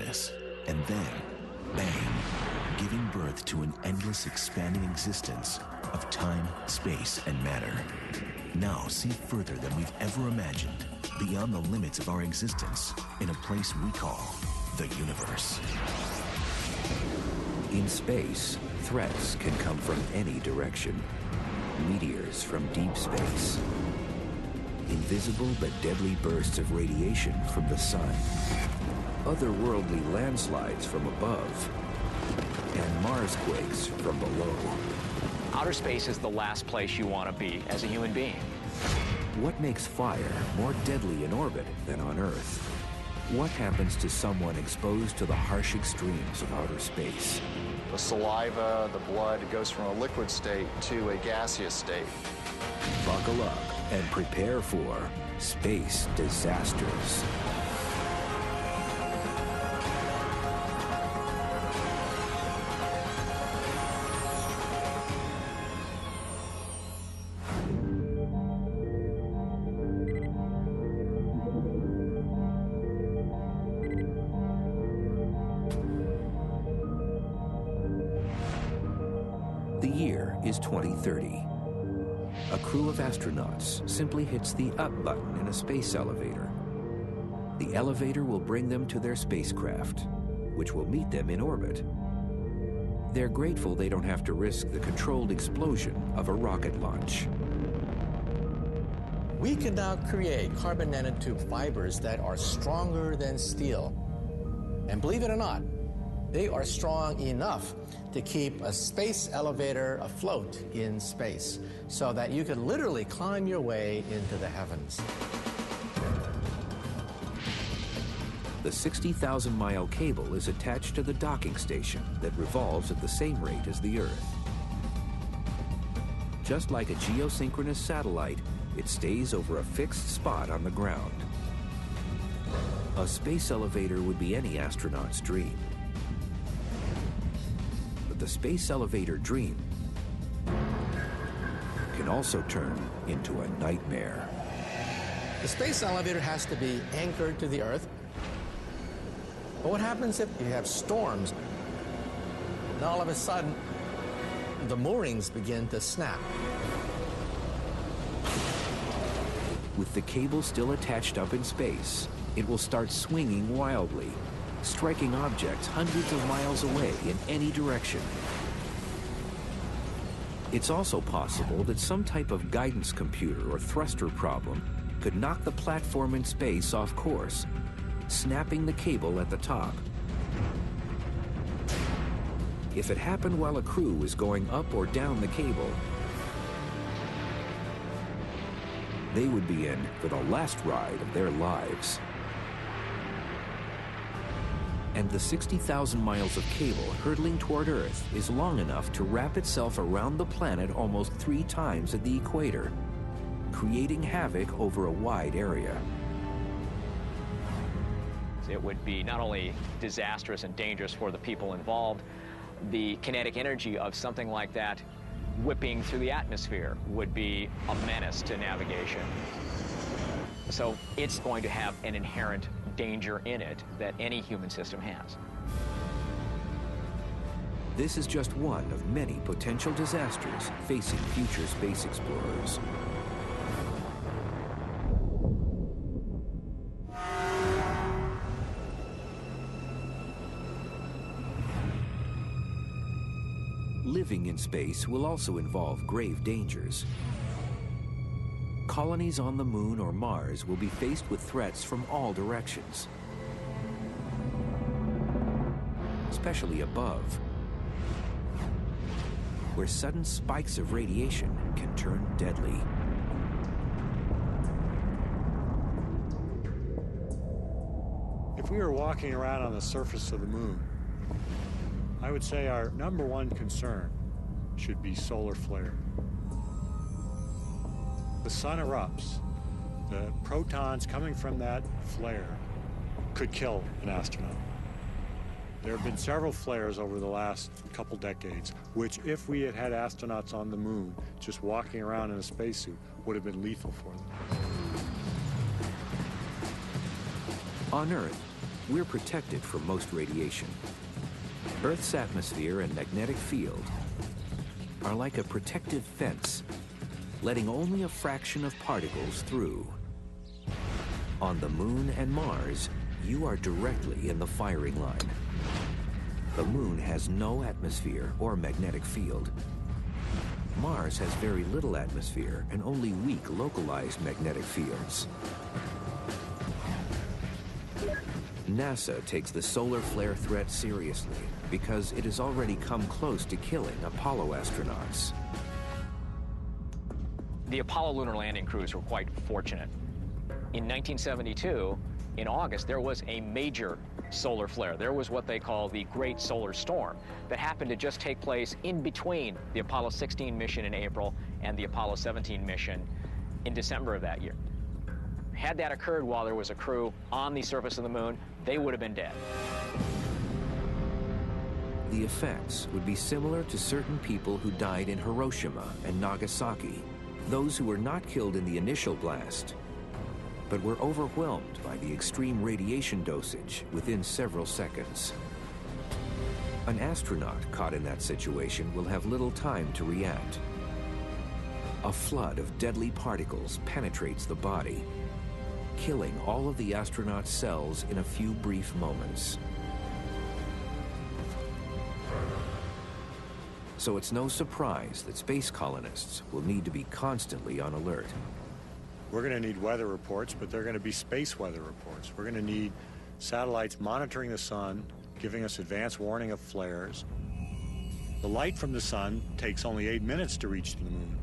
nothingness, and then, bang, giving birth to an endless expanding existence of time, space, and matter. Now see further than we've ever imagined, beyond the limits of our existence, in a place we call the universe. In space, threats can come from any direction. Meteors from deep space, invisible but deadly bursts of radiation from the sun, otherworldly landslides from above, and Marsquakes from below. Outer space is the last place you want to be as a human being. What makes fire more deadly in orbit than on Earth? What happens to someone exposed to the harsh extremes of outer space? The saliva, the blood, goes from a liquid state to a gaseous state. Buckle up and prepare for space disasters. The year is 2030. A crew of astronauts simply hits the up button in a space elevator. The elevator will bring them to their spacecraft, which will meet them in orbit. They're grateful they don't have to risk the controlled explosion of a rocket launch. We can now create carbon nanotube fibers that are stronger than steel. And believe it or not, they are strong enough to keep a space elevator afloat in space so that you can literally climb your way into the heavens. The 60,000-mile cable is attached to the docking station that revolves at the same rate as the Earth. Just like a geosynchronous satellite, it stays over a fixed spot on the ground. A space elevator would be any astronaut's dream. But the space elevator dream can also turn into a nightmare. The space elevator has to be anchored to the Earth. But what happens if you have storms? And all of a sudden, the moorings begin to snap. With the cable still attached up in space, it will start swinging wildly, striking objects hundreds of miles away in any direction. It's also possible that some type of guidance computer or thruster problem could knock the platform in space off course, snapping the cable at the top. If it happened while a crew was going up or down the cable, they would be in for the last ride of their lives. And the 60,000 miles of cable hurtling toward Earth is long enough to wrap itself around the planet almost 3 times at the equator, creating havoc over a wide area. It would be not only disastrous and dangerous for the people involved, the kinetic energy of something like that whipping through the atmosphere would be a menace to navigation. So it's going to have an inherent danger in it that any human system has. This is just one of many potential disasters facing future space explorers. Living in space will also involve grave dangers. Colonies on the Moon or Mars will be faced with threats from all directions, especially above, where sudden spikes of radiation can turn deadly. If we were walking around on the surface of the Moon, I would say our #1 concern should be solar flare. The sun erupts. The protons coming from that flare could kill an astronaut. There have been several flares over the last couple decades, which if we had had astronauts on the Moon just walking around in a spacesuit would have been lethal for them. On Earth, we're protected from most radiation. Earth's atmosphere and magnetic field are like a protective fence, letting only a fraction of particles through. On the Moon and Mars, you are directly in the firing line. The Moon has no atmosphere or magnetic field. Mars has very little atmosphere and only weak localized magnetic fields. NASA takes the solar flare threat seriously because it has already come close to killing Apollo astronauts. The Apollo lunar landing crews were quite fortunate. In 1972, in August, there was a major solar flare. There was what they call the Great Solar Storm that happened to just take place in between the Apollo 16 mission in April and the Apollo 17 mission in December of that year. Had that occurred while there was a crew on the surface of the Moon, they would have been dead. The effects would be similar to certain people who died in Hiroshima and Nagasaki, those who were not killed in the initial blast, but were overwhelmed by the extreme radiation dosage within several seconds. An astronaut caught in that situation will have little time to react. A flood of deadly particles penetrates the body, killing all of the astronaut's cells in a few brief moments. So it's no surprise that space colonists will need to be constantly on alert. We're going to need weather reports, but they're going to be space weather reports. We're going to need satellites monitoring the sun, giving us advance warning of flares. The light from the sun takes only 8 minutes to reach the Moon.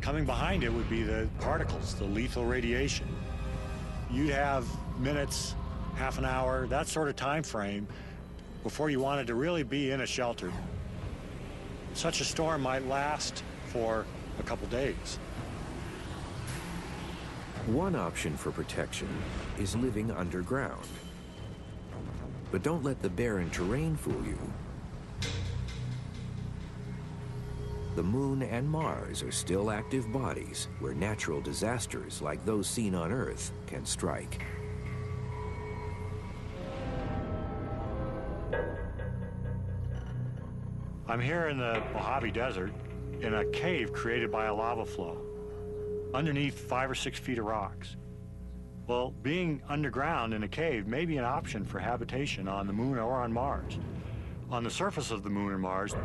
Coming behind it would be the particles, the lethal radiation. You'd have minutes, half an hour, that sort of time frame before you wanted to really be in a shelter. Such a storm might last for a couple days. One option for protection is living underground. But don't let the barren terrain fool you. The Moon and Mars are still active bodies where natural disasters like those seen on Earth can strike. I'm here in the Mojave Desert in a cave created by a lava flow, underneath 5 or 6 feet of rocks. Well, being underground in a cave may be an option for habitation on the Moon or on Mars. On the surface of the Moon and Mars,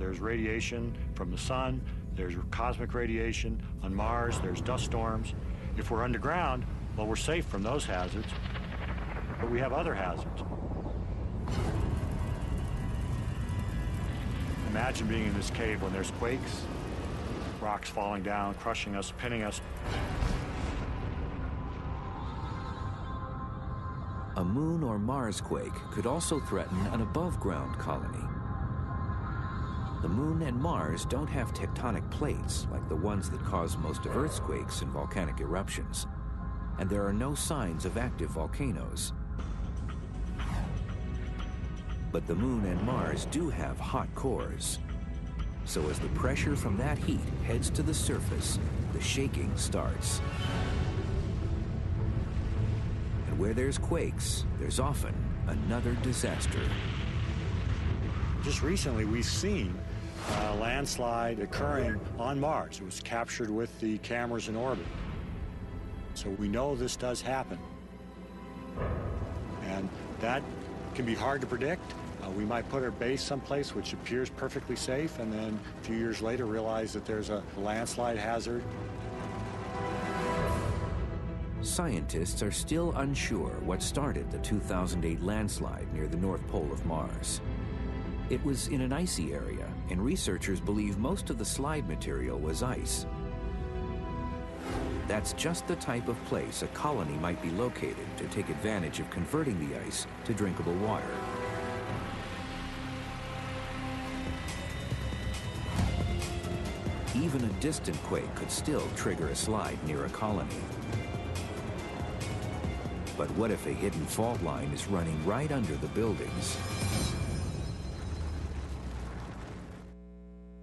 there's radiation from the sun, there's cosmic radiation. On Mars, there's dust storms. If we're underground, well, we're safe from those hazards, but we have other hazards. Imagine being in this cave when there's quakes, rocks falling down, crushing us, pinning us. A Moon or Mars quake could also threaten an above-ground colony. The Moon and Mars don't have tectonic plates like the ones that cause most of Earth's quakes and volcanic eruptions, and there are no signs of active volcanoes. But the Moon and Mars do have hot cores. So as the pressure from that heat heads to the surface, the shaking starts. And where there's quakes, there's often another disaster. Just recently, we've seen a landslide occurring on Mars. It was captured with the cameras in orbit. So we know this does happen. And that can be hard to predict. We might put our base someplace which appears perfectly safe, and then a few years later realize that there's a landslide hazard. Scientists are still unsure what started the 2008 landslide near the North Pole of Mars. It was in an icy area, and researchers believe most of the slide material was ice. That's just the type of place a colony might be located to take advantage of converting the ice to drinkable water. Even a distant quake could still trigger a slide near a colony. But what if a hidden fault line is running right under the buildings?